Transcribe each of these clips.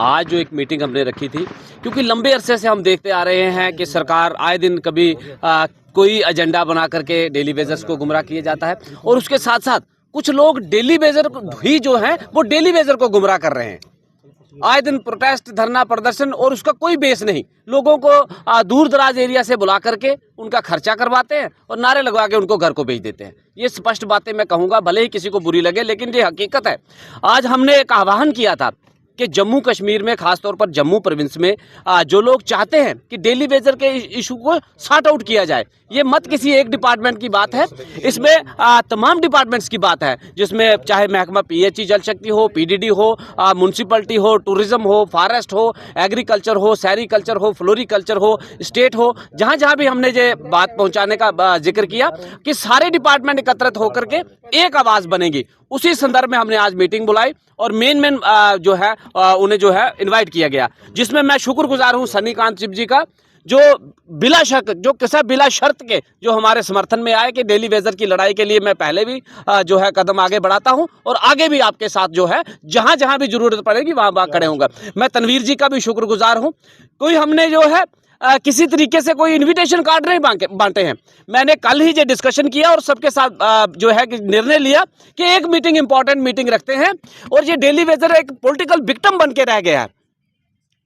आज जो एक मीटिंग हमने रखी थी, क्योंकि लंबे अरसे से हम देखते आ रहे हैं कि सरकार आए दिन कभी कोई एजेंडा बना करके डेली वेजर्स को गुमराह किया जाता है और उसके साथ साथ कुछ लोग डेली वेजर ही जो हैं वो डेली वेजर को गुमराह कर रहे हैं। आए दिन प्रोटेस्ट, धरना, प्रदर्शन और उसका कोई बेस नहीं। लोगों को दूर दराज एरिया से बुला करके उनका खर्चा करवाते हैं और नारे लगवा के उनको घर को भेज देते हैं। ये स्पष्ट बातें मैं कहूँगा, भले ही किसी को बुरी लगे, लेकिन ये हकीकत है। आज हमने एक आह्वान किया था कि जम्मू कश्मीर में, खासतौर पर जम्मू प्रोविंस में जो लोग चाहते हैं कि डेली वेजर के इशू को सॉर्ट आउट किया जाए, ये मत किसी एक डिपार्टमेंट की बात है, इसमें तमाम डिपार्टमेंट्स की बात है, जिसमें चाहे महकमा पीएचई जल शक्ति हो, पीडीडी हो, म्यूनसिपलिटी हो, टूरिज्म हो, फॉरेस्ट हो, एग्रीकल्चर हो, सेरिकल्चर हो, फ्लोरिकल्चर हो, स्टेट हो, जहाँ जहाँ भी हमने ये बात पहुँचाने का जिक्र किया कि सारे डिपार्टमेंट एकत्रित होकर के एक आवाज़ बनेगी। उसी संदर्भ में हमने आज मीटिंग बुलाई और मेन जो है उन्हें जो है इनवाइट किया गया, जिसमें मैं शुक्रगुजार हूं सन्नी कांत जी का, जो बिला शक, जो किसी बिला शर्त के जो हमारे समर्थन में आए कि डेली वेजर की लड़ाई के लिए मैं पहले भी जो है कदम आगे बढ़ाता हूं और आगे भी आपके साथ जो है जहां जहां भी जरूरत पड़ेगी वहां खड़े होऊंगा। मैं तनवीर जी का भी शुक्रगुजार हूं। कोई हमने जो है किसी तरीके से कोई इनविटेशन कार्ड नहीं बांटे हैं। मैंने कल ही ये डिस्कशन किया और सबके साथ जो है निर्णय लिया कि एक मीटिंग, इंपॉर्टेंट मीटिंग रखते हैं और ये डेली वेजर एक पॉलिटिकल विक्टिम बन के रह गया है।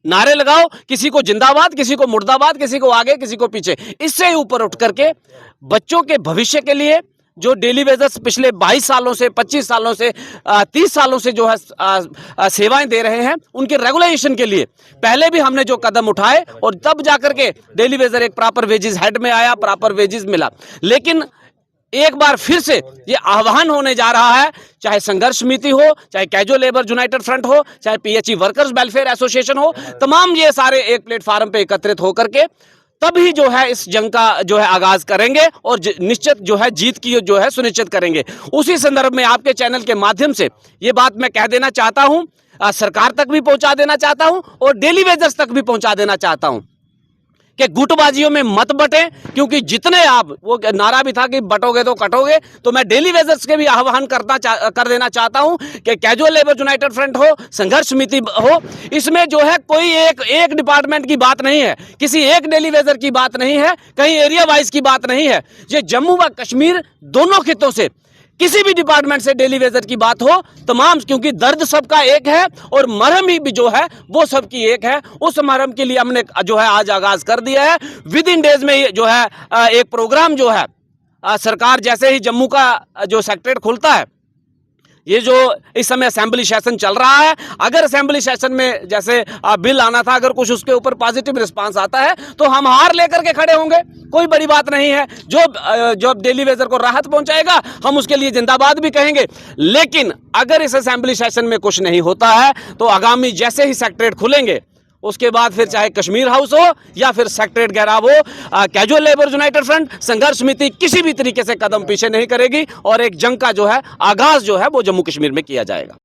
नारे लगाओ, किसी को जिंदाबाद, किसी को मुर्दाबाद, किसी को आगे, किसी को पीछे। इससे ऊपर उठ करके बच्चों के भविष्य के लिए जो डेली वेजर्स पिछले 22 सालों से, 25 सालों से, 30 सालों से जो है सेवाएं दे रहे हैं, उनके रेगुलेशन के लिए पहले भी हमने जो कदम उठाए और तब जाकर के डेली वेजर एक प्रॉपर वेजेस हेड में आया, प्रॉपर वेजेस मिला। लेकिन एक बार फिर से ये आह्वान होने जा रहा है, चाहे संघर्ष समिति हो, चाहे कैजुअल लेबर यूनाइटेड फ्रंट हो, चाहे पीएचई वर्कर्स वेलफेयर एसोसिएशन हो, तमाम ये सारे एक प्लेटफार्म पे एकत्रित होकर के तभी जो है इस जंग का जो है आगाज करेंगे और निश्चित जो है जीत की जो है सुनिश्चित करेंगे। उसी संदर्भ में आपके चैनल के माध्यम से ये बात मैं कह देना चाहता हूं, सरकार तक भी पहुंचा देना चाहता हूं और डेली वेजर्स तक भी पहुंचा देना चाहता हूं कि गुटबाजियों में मत बटे, क्योंकि जितने आप, वो नारा भी था कि बटोगे तो कटोगे, तो मैं डेली वेजर्स के भी आह्वान कर देना चाहता हूं कि कैजुअल लेबर यूनाइटेड फ्रंट हो, संघर्ष समिति हो, इसमें जो है कोई एक डिपार्टमेंट की बात नहीं है, किसी एक डेली वेजर की बात नहीं है, कहीं एरिया वाइज की बात नहीं है। ये जम्मू व कश्मीर दोनों खित्तों से किसी भी डिपार्टमेंट से डेली वेजर की बात हो, तमाम, क्योंकि दर्द सबका एक है और मरहम ही भी जो है वो सबकी एक है। उस मरहम के लिए हमने जो है आज आगाज कर दिया है। विद इन डेज में जो है एक प्रोग्राम जो है सरकार, जैसे ही जम्मू का जो सेक्रेटरीट खुलता है, ये जो इस समय असेंबली सेशन चल रहा है, अगर असेंबली सेशन में जैसे बिल आना था, अगर कुछ उसके ऊपर पॉजिटिव रिस्पांस आता है तो हम हार लेकर के खड़े होंगे, कोई बड़ी बात नहीं है। जो डेली वेजर को राहत पहुंचाएगा हम उसके लिए जिंदाबाद भी कहेंगे। लेकिन अगर इस असेंबली सेशन में कुछ नहीं होता है तो आगामी जैसे ही सेक्रेटरीट खुलेंगे उसके बाद फिर चाहे कश्मीर हाउस हो या फिर सेक्रेटरीट घेराव हो, कैजुअल लेबर यूनाइटेड फ्रंट, संघर्ष समिति किसी भी तरीके से कदम पीछे नहीं करेगी और एक जंग का जो है आगाज जो है वो जम्मू कश्मीर में किया जाएगा।